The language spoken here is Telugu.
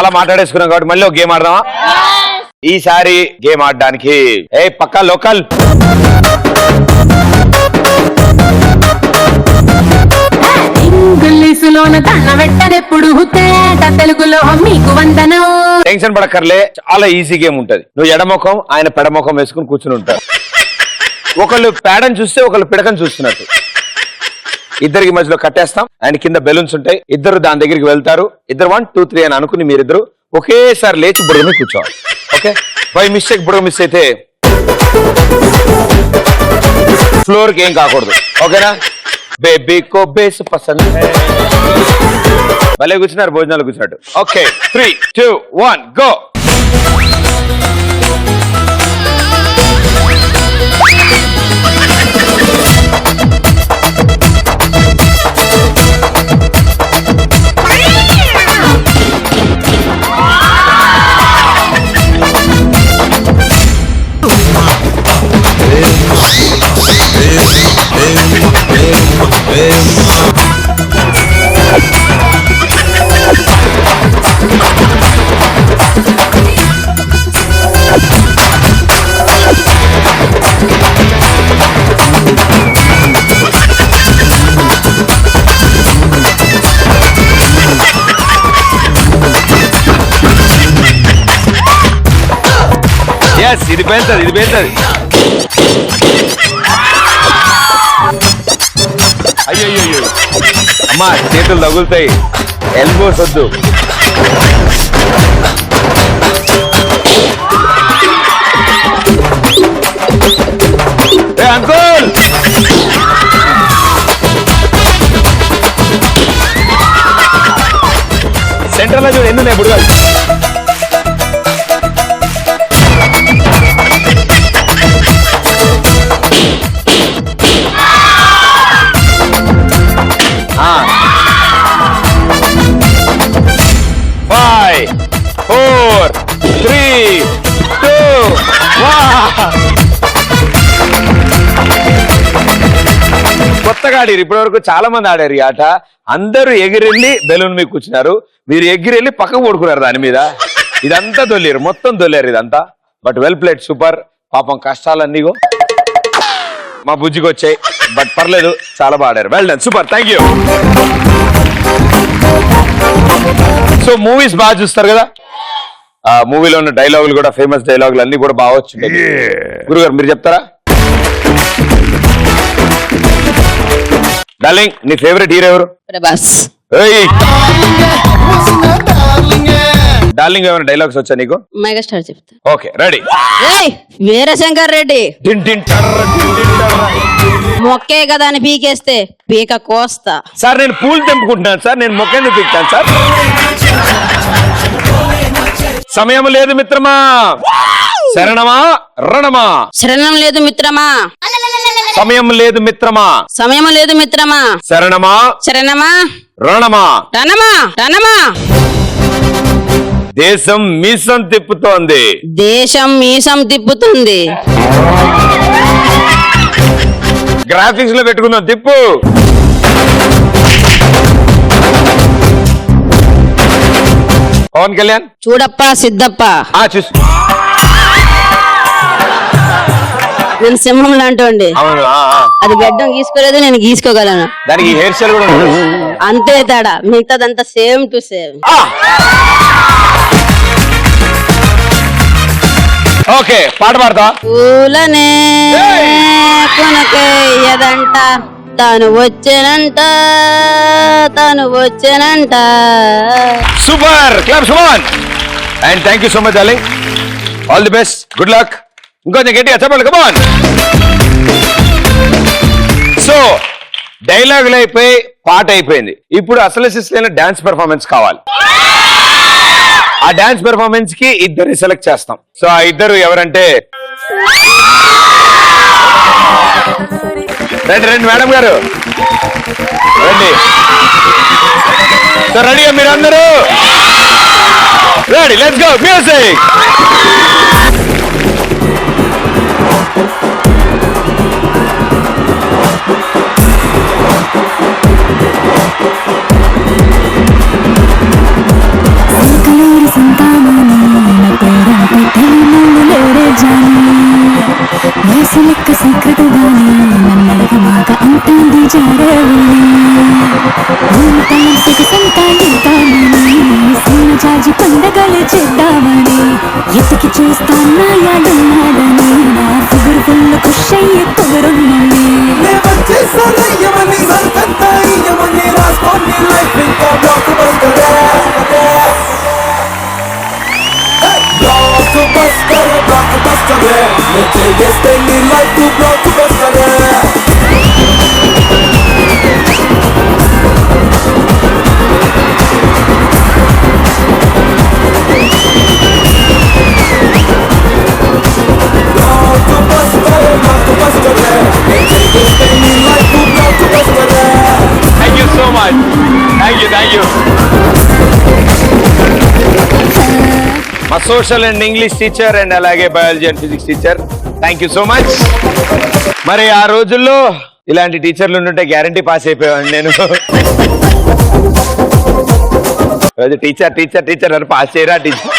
చాలా మాట్లాడేసుకున్నాం కాబట్టి మళ్ళీ ఒక గేమ్ ఆడదామా? ఈసారి గేమ్ ఆడడానికి పక్కా లోకల్ టెన్షన్ పడక్కర్లే, చాలా ఈజీ గేమ్ ఉంటది. నువ్వు ఎడముఖం, ఆయన పెడముఖం వేసుకుని కూర్చుని ఉంటారు. ఒకళ్ళు పేడని చూస్తే ఒకళ్ళు పిడకని చూస్తున్నట్టు. ఇద్దరికి మధ్యలో కట్టేస్తాం. ఆయన కింద బెలూన్స్ ఉంటాయి. ఇద్దరు దాని దగ్గరికి వెళ్తారు. ఇద్దరు 1 2 3 అని అనుకుని మీరిద్దరు ఒకేసారి లేచి బుడగ కూర్చోవాలి. ఓకే, బై మిస్టేక్ బుడగ మిస్ అయితే ఫ్లోర్ కి ఏం కాకూడదు. ఓకేనా? బేబీ కో బేస్ పసంద్. భలే కూర్చున్నారు, భోజనాలు కూర్చున్నట్టు. Okay, 3 2 1 go. ఇది పేలుతుంది, ఇది పేలుతుంది. అయ్యో అమ్మా, చేతులు తగులుతాయి. ఎల్బోస్ వద్దు. అంకుల్ సెంటర్ లో చూడు ఎన్ని ఉన్నాయి బుడగలు. కొత్తగా ఆడారు. ఇప్పటి వరకు చాలా మంది ఆడారు ఈ ఆట. అందరూ ఎగిరెళ్ళి బెలూన్ మీద కూర్చున్నారు. మీరు ఎగిరెళ్ళి పక్కకు పడుకున్నారు దాని మీద. ఇదంతా దొల్లారు, మొత్తం దొల్లారు ఇదంతా. But well played, super. పాపం కష్టాలన్నీగో మా బుజ్జికి వచ్చాయి. బట్ పర్లేదు, చాలా బాగా ఆడారు. Well done, super, thank you. So movies బాగా చూస్తారు కదా, ఆ మూవీలో ఉన్న డైలాగులు కూడా, ఫేమస్ డైలాగులు అన్ని కూడా బాగా వచ్చాయి. గురుగారు మీరు చెప్తారా? డార్లింగ్, నీ ఫేవరెట్ హీరో ఎవరు? ప్రభాస్. డార్లింగ్ ఏమైనా డైలాగ్స్ వచ్చా నీకు? మెగాస్టార్ చెప్తా. Okay, ready. వీరశంకర్ రెడ్డి మొక్కే కదా అని పీకేస్తే పీక కోస్తా. సార్ నేను పూలు తెంపుకుంటున్నాను సార్, నేను మొక్కేందుకు పీకుతాను సార్? సమయం లేదు మిత్రమా, శరణమా రణమా? శరణం లేదు మిత్రమా, సమయం లేదు మిత్రమా, సమయం లేదు మిత్రమా. శరణమా శరణమా రణమా? రణమా రణమా. దేశం మీసం తిప్పుతోంది, దేశం మీసం తిప్పుతుంది. గ్రాఫిక్స్ లో పెట్టుకుందాం, తిప్పు. పవన్ కళ్యాణ్. చూడప్ప సిద్ధప్ప. చూసి నేను సింహం లాంటి. అది గడ్డం గీసుకోలేదు, నేను గీసుకోగలను. దానికి హెయిర్ స్టైల్ కూడా అంతే తేడా, మిగతాదంతా సేమ్ టు సేమ్. ఓకే, పాట పాడతా. పూలనే కొనకేయదంట, తను వచ్చేనంట, తను వచ్చేనంట. Super, claps one. And thank you so much darling. All the best, good luck. ఇంకొంచెం గట్టిగా చెప్పండి, కమ్ ఆన్. సో డైలాగులు అయిపోయి పాట అయిపోయింది. ఇప్పుడు అసలు సిస్లైన డాన్స్ పెర్ఫార్మెన్స్ కావాలి. ఆ డాన్స్ పెర్ఫార్మెన్స్ కి ఇద్దరిని సెలెక్ట్ చేస్తాం. సో ఆ ఇద్దరు ఎవరంటే, రండి రండి మేడం గారు రండి. సో రెడీగా మీరు అందరూ? Ready, let's go, music. ఒక సీక్రెట్ గాని నన్నడగ మాట అంటుంది జారవని సీన జాజి పండగలే చేద్దామని ఎతికి చూస్తానా యాడున్నాడని నా ఫిగురు ఫుల్ ఖుషయ్యే పొగరున్నని thank you so much. Thank you. మా social and English teacher and అలాగే biology and physics teacher, thank you so much. మరి ఆ రోజుల్లో ఇలాంటి టీచర్లు ఉంటే గ్యారంటీ పాస్ అయిపోయాను నేను. టీచర్ టీచర్ టీచర్ అని పాస్ చేయరా టీచర్.